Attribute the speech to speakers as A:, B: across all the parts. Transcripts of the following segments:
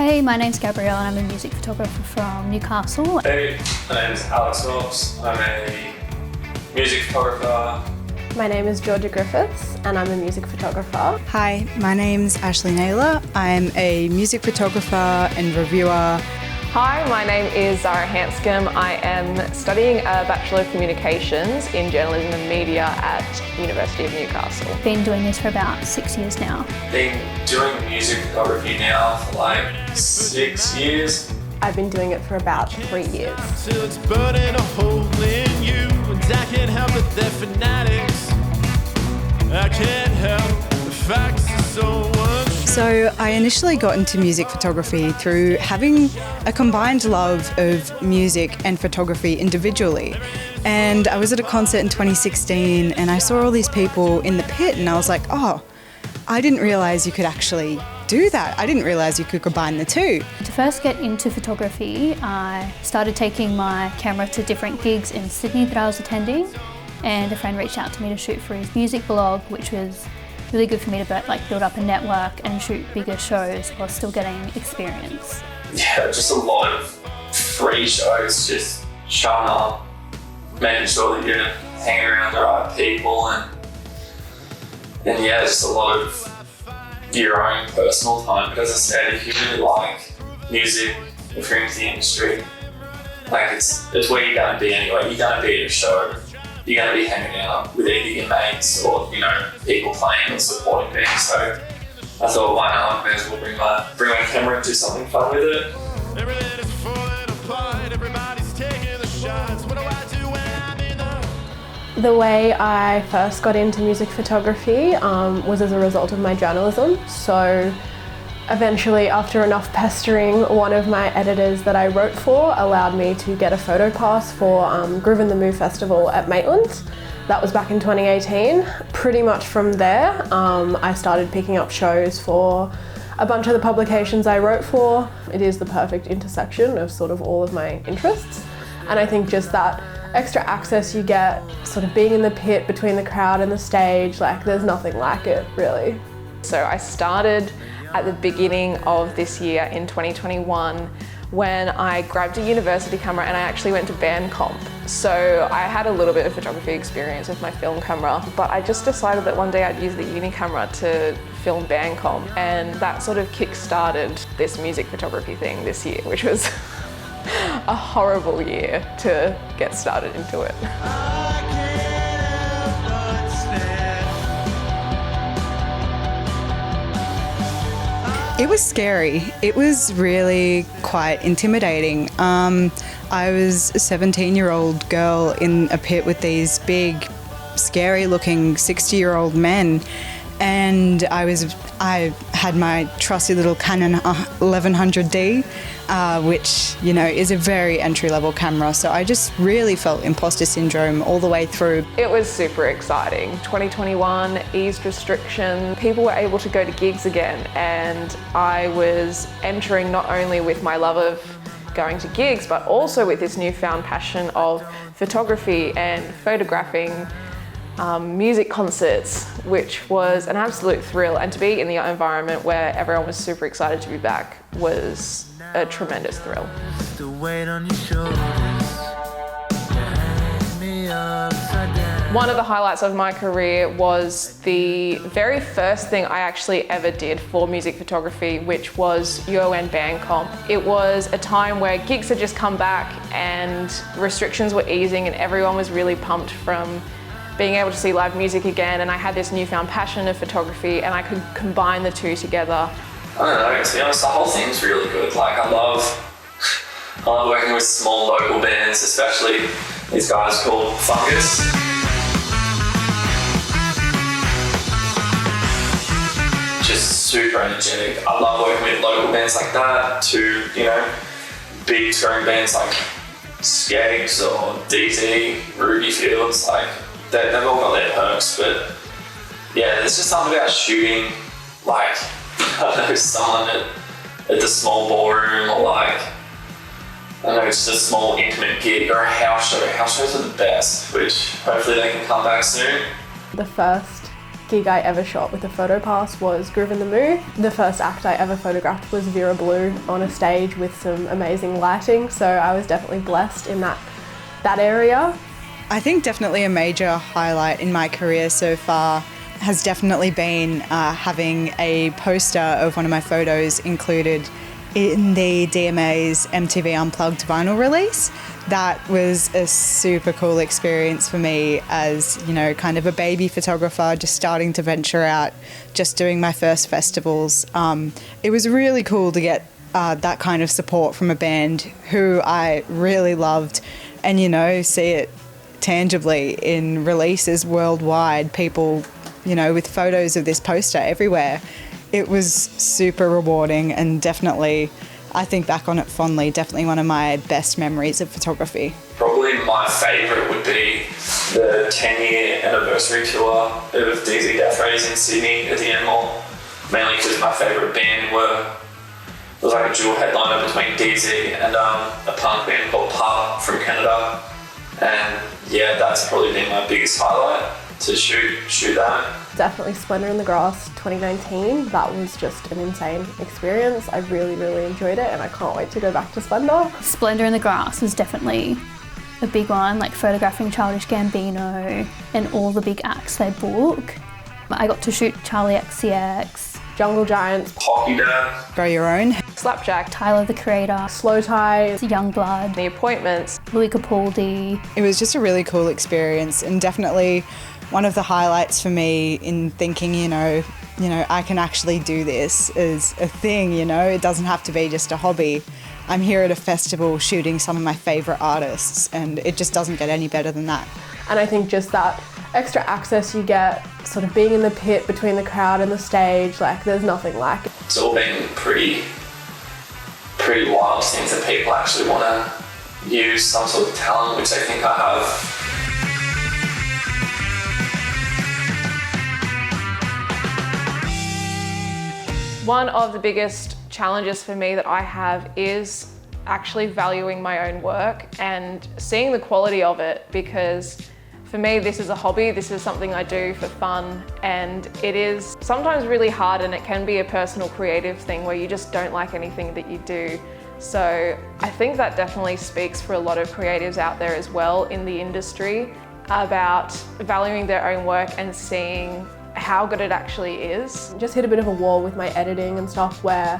A: Hey, my name's Gabrielle and I'm a music photographer from Newcastle.
B: Hey, my name is Alex Knox. I'm a music photographer.
C: My name is Georgia Griffiths and I'm a music photographer.
D: Hi, my name's Ashley Naylor. I'm a music photographer and reviewer.
E: Hi, my name is Zara Hanscom. I am studying a Bachelor of Communications in Journalism and Media at University of Newcastle.
A: Been doing this for about 6 years now.
B: Been doing music photography now for like 6 years.
C: I've been doing it for about 3 years.
F: Till it's burning a hole in you, and I can't help it, they're fanatics. I can't help the facts are so untrue.
D: So I initially got into music photography through having a combined love of music and photography individually. And I was at a concert in 2016 and I saw all these people in the pit and I was like, oh, I didn't realise you could actually do that. I didn't realise you could combine the two.
A: To first get into photography, I started taking my camera to different gigs in Sydney that I was attending, and a friend reached out to me to shoot for his music blog, which was really good for me to build up a network and shoot bigger shows while still getting experience.
B: Yeah, just a lot of free shows, just showing up, making sure that you're hanging around the right people, and yeah, just a lot of your own personal time. But as I said, if you really like music, if you're into the industry, like it's where you're going to be anyway. You're going to be at a show. You're going to be hanging out with either your mates or, people playing or supporting me. So I thought, why not? I may as well bring my camera and do something fun with it.
F: Everything is falling apart, everybody's taking the shots. What do I do when I'm in
C: The way I first got into music photography was as a result of my journalism. So eventually, after enough pestering, one of my editors that I wrote for allowed me to get a photo pass for Groove in the Move Festival at Maitland. That was back in 2018. Pretty much from there, I started picking up shows for a bunch of the publications I wrote for. It is the perfect intersection of sort of all of my interests. And I think just that extra access you get, sort of being in the pit between the crowd and the stage, there's nothing like it, really.
E: So I started at the beginning of this year in 2021 when I grabbed a university camera and I actually went to band comp. So I had a little bit of photography experience with my film camera, but I just decided that one day I'd use the uni camera to film band comp, and that sort of kick-started this music photography thing this year, which was a horrible year to get started into it.
D: It was scary. It was really quite intimidating. I was a 17-year-old girl in a pit with these big, scary-looking 60-year-old men, and I had my trusty little Canon 1100D, which is a very entry-level camera. So I just really felt imposter syndrome all the way through.
E: It was super exciting. 2021 eased restrictions. People were able to go to gigs again, and I was entering not only with my love of going to gigs, but also with this newfound passion of photography and photographing music concerts, which was an absolute thrill. And to be in the environment where everyone was super excited to be back was a tremendous thrill.
F: The weight on your shoulders, me upside down.
E: One of the highlights of my career was the very first thing I actually ever did for music photography, which was UON Band Comp. It was a time where gigs had just come back and restrictions were easing and everyone was really pumped from being able to see live music again, and I had this newfound passion of photography and I could combine the two together.
B: I don't know, to be honest, the whole thing's really good. I love working with small local bands, especially these guys called Fungus. Just super energetic. I love working with local bands like that to, big touring bands like Skeggs or DT, Ruby Fields, they've all got their perks, but yeah, there's just something about shooting, someone at the small ballroom or just a small intimate gig or a house show. House shows are the best, which hopefully they can come back soon.
C: The first gig I ever shot with a photo pass was Groove in the Moo. The first act I ever photographed was Vera Blue on a stage with some amazing lighting, so I was definitely blessed in that area.
D: I think definitely a major highlight in my career so far has definitely been having a poster of one of my photos included in the DMA's MTV Unplugged vinyl release. That was a super cool experience for me as, you know, kind of a baby photographer, just starting to venture out, just doing my first festivals. It was really cool to get that kind of support from a band who I really loved and, you know, see it tangibly in releases worldwide, people, you know, with photos of this poster everywhere. It was super rewarding and definitely, I think back on it fondly, definitely one of my best memories of photography.
B: Probably my favourite would be the 10-year anniversary tour of DZ Death Rays in Sydney at the Enmore, mainly because my favourite band it was like a dual headliner between DZ and a punk band called Pub from Canada. And yeah, that's probably been my biggest highlight, to shoot that.
C: Definitely Splendor in the Grass 2019. That was just an insane experience. I really, really enjoyed it and I can't wait to go back to Splendor.
A: Splendor in the Grass was definitely a big one, like photographing Childish Gambino and all the big acts they book. I got to shoot Charlie XCX,
C: Jungle Giants,
B: Hockey Dad,
D: Grow Your Own,
E: Slapjack,
A: Tyler the Creator,
C: Slow Tie,
A: Youngblood,
E: The Appointments.
A: Louis Capaldi.
D: It was just a really cool experience and definitely one of the highlights for me in thinking, you know, I can actually do this as a thing, you know, it doesn't have to be just a hobby. I'm here at a festival shooting some of my favourite artists and it just doesn't get any better than that.
C: And I think just that extra access you get, sort of being in the pit between the crowd and the stage, like there's nothing like it.
B: It's all been pretty wild things that people actually want to use some sort of talent, which I think I have.
E: One of the biggest challenges for me that I have is actually valuing my own work and seeing the quality of it, because for me this is a hobby, this is something I do for fun, and it is sometimes really hard and it can be a personal creative thing where you just don't like anything that you do. So I think that definitely speaks for a lot of creatives out there as well in the industry about valuing their own work and seeing how good it actually is.
C: Just hit a bit of a wall with my editing and stuff where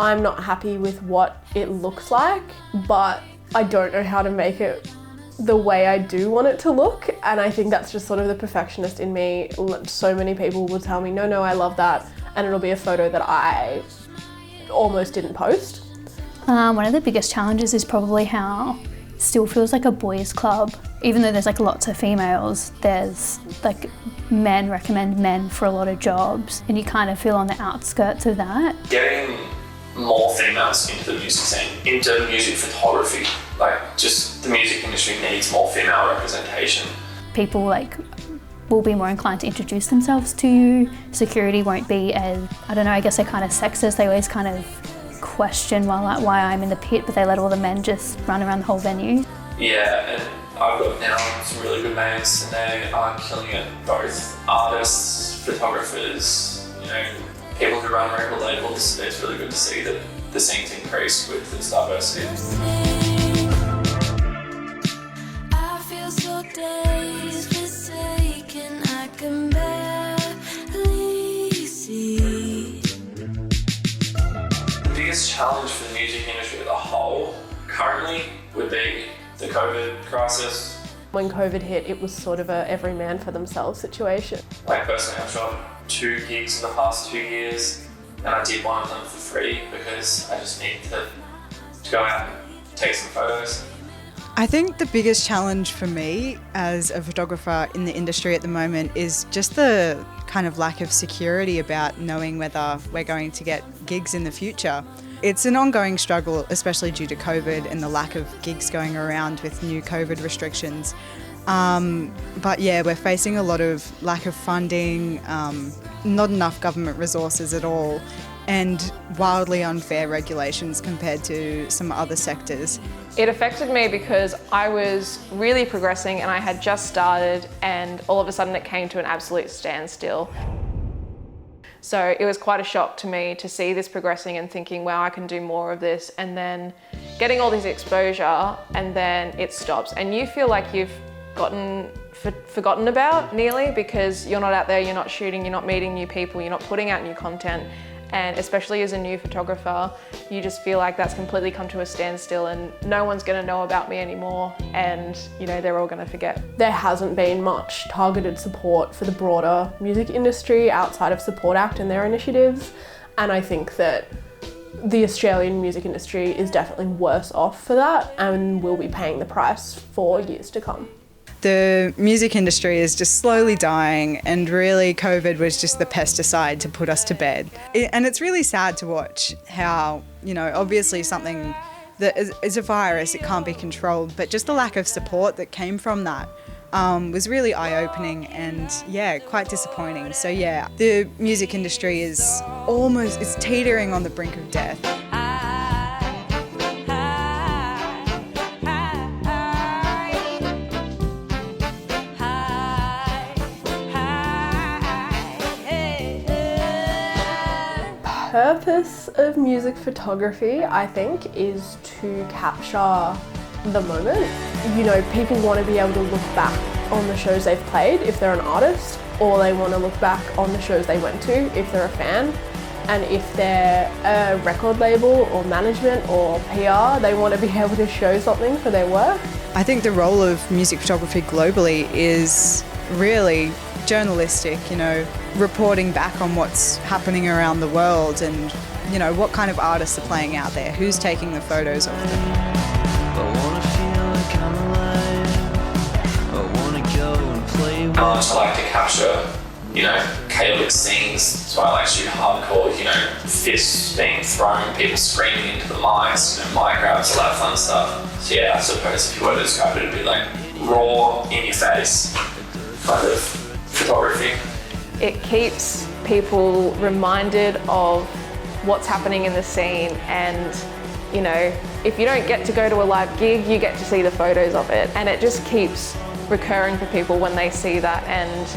C: I'm not happy with what it looks like, but I don't know how to make it the way I do want it to look. And I think that's just sort of the perfectionist in me. So many people will tell me, no, I love that. And it'll be a photo that I almost didn't post.
A: One of the biggest challenges is probably how it still feels like a boys' club. Even though there's like lots of females, there's like men recommend men for a lot of jobs and you kind of feel on the outskirts of that.
B: Getting more females into the music scene, into music photography, like just the music industry needs more female representation.
A: People like will be more inclined to introduce themselves to you. Security won't be as, I don't know, I guess they're kind of sexist. They always kind of question why I'm in the pit, but they let all the men just run around the whole venue.
B: Yeah, and I've got now some really good mates and they are killing it, both artists, photographers, you know, people who run record labels. It's really good to see that the scene's increased with this diversity.
G: I feel so dazed, forsaken, I can barely see.
B: The biggest challenge for the music industry as a whole currently would be the COVID crisis.
C: When COVID hit, it was sort of a every man for themselves situation.
B: Like personally, I've shot 2 gigs in the past 2 years and I did one of them for free because I just needed to go out and take some photos.
D: I think the biggest challenge for me as a photographer in the industry at the moment is just the kind of lack of security about knowing whether we're going to get gigs in the future. It's an ongoing struggle, especially due to COVID and the lack of gigs going around with new COVID restrictions. But yeah, we're facing a lot of lack of funding, not enough government resources at all, and wildly unfair regulations compared to some other sectors.
E: It affected me because I was really progressing and I had just started, and all of a sudden it came to an absolute standstill. So it was quite a shock to me to see this progressing and thinking, wow, I can do more of this, and then getting all this exposure and then it stops. And you feel like you've gotten forgotten about nearly, because you're not out there, you're not shooting, you're not meeting new people, you're not putting out new content. And especially as a new photographer, you just feel like that's completely come to a standstill and no one's going to know about me anymore, and you know, they're all going to forget.
C: There hasn't been much targeted support for the broader music industry outside of Support Act and their initiatives, and I think that the Australian music industry is definitely worse off for that and will be paying the price for years to come.
D: The music industry is just slowly dying, and really COVID was just the pesticide to put us to bed. And it's really sad to watch how, you know, obviously something that is a virus, it can't be controlled, but just the lack of support that came from that was really eye-opening and, yeah, quite disappointing. So, yeah, the music industry is it's teetering on the brink of death.
C: Purpose of music photography, I think, is to capture the moment. You know, people want to be able to look back on the shows they've played if they're an artist, or they want to look back on the shows they went to if they're a fan. And if they're a record label or management or PR, they want to be able to show something for their work.
D: I think the role of music photography globally is really journalistic, you know, reporting back on what's happening around the world and, you know, what kind of artists are playing out there, who's taking the photos of them.
B: I just like to capture, you know, chaotic scenes. So I like to shoot hardcore, you know, fists being thrown, people screaming into the mics, you know, mic grabs, all that fun stuff. So yeah, I suppose if you were to describe it, it'd be like raw, in your face kind of photography.
E: It keeps people reminded of what's happening in the scene, and you know, if you don't get to go to a live gig, you get to see the photos of it, and it just keeps recurring for people when they see that. And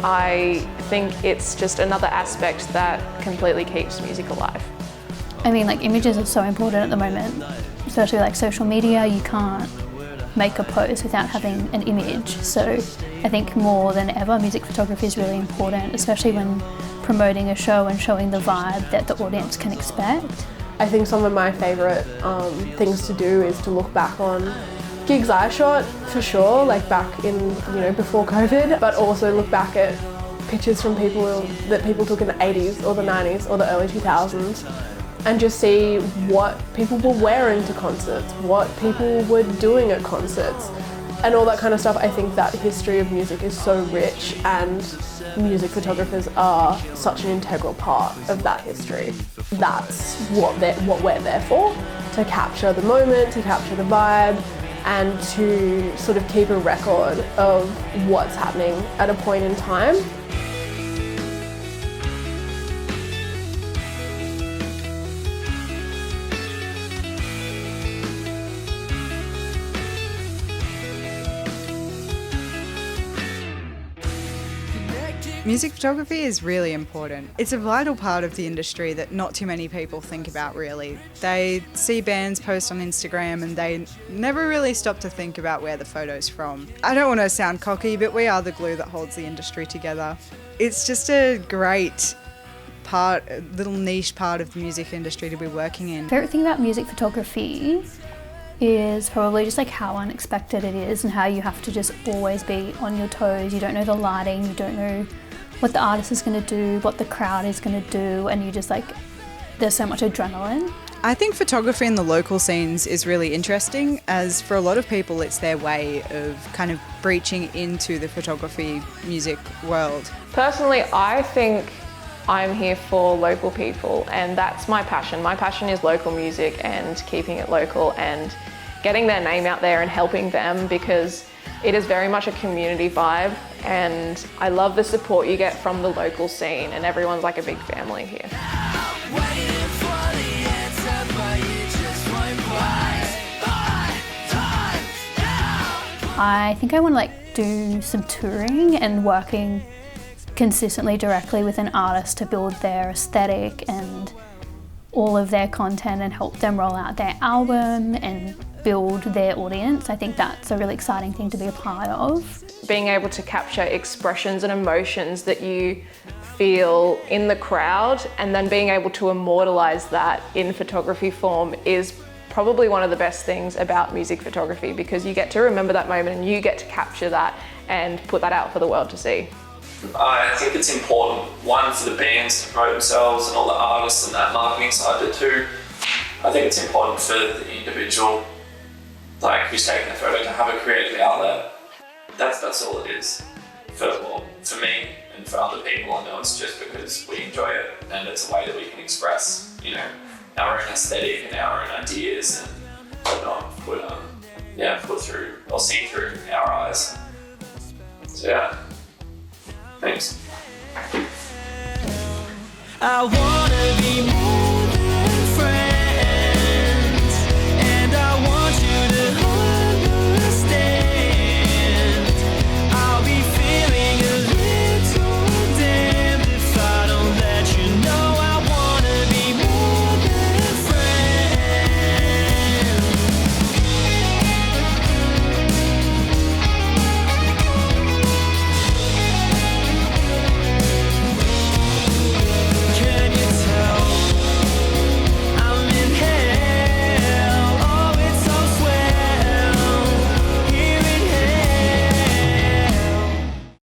E: I think it's just another aspect that completely keeps music alive.
A: I mean, like, images are so important at the moment, especially like social media. You can't make a post without having an image. So I think more than ever, music photography is really important, especially when promoting a show and showing the vibe that the audience can expect.
C: I think some of my favourite things to do is to look back on gigs I shot, for sure, like back in, you know, before COVID, but also look back at pictures from people that people took in the 80s or the 90s or the early 2000s, and just see what people were wearing to concerts, what people were doing at concerts, and all that kind of stuff. I think that history of music is so rich, and music photographers are such an integral part of that history. That's what we're there for, to capture the moment, to capture the vibe, and to sort of keep a record of what's happening at a point in time.
D: Music photography is really important. It's a vital part of the industry that not too many people think about, really. They see bands post on Instagram and they never really stop to think about where the photo's from. I don't want to sound cocky, but we are the glue that holds the industry together. It's just a great part, a little niche part of the music industry to be working in.
A: My favourite thing about music photography is probably just like how unexpected it is and how you have to just always be on your toes. You don't know the lighting, you don't know what the artist is going to do, what the crowd is going to do, and you just like, there's so much adrenaline.
D: I think photography in the local scenes is really interesting, as for a lot of people it's their way of kind of breaching into the photography music world.
E: Personally, I think I'm here for local people, and that's my passion. My passion is local music and keeping it local and getting their name out there and helping them, because it is very much a community vibe, and I love the support you get from the local scene, and everyone's like a big family here.
G: Waiting for the answer, but you just won't bite.
A: I think I want to do some touring and working consistently directly with an artist to build their aesthetic and all of their content and help them roll out their album and build their audience. I think that's a really exciting thing to be a part of.
E: Being able to capture expressions and emotions that you feel in the crowd and then being able to immortalize that in photography form is probably one of the best things about music photography, because you get to remember that moment and you get to capture that and put that out for the world to see.
B: I think it's important, one, for the bands to promote themselves and all the artists and that marketing side, but two, I think it's important for the individual, who's taking a photo, to have a creative outlet. That's all it is. For me and for other people, I know it's just because we enjoy it and it's a way that we can express, our own aesthetic and our own ideas and whatnot, put through or see through our eyes. So yeah, thanks.
F: I wanna be more.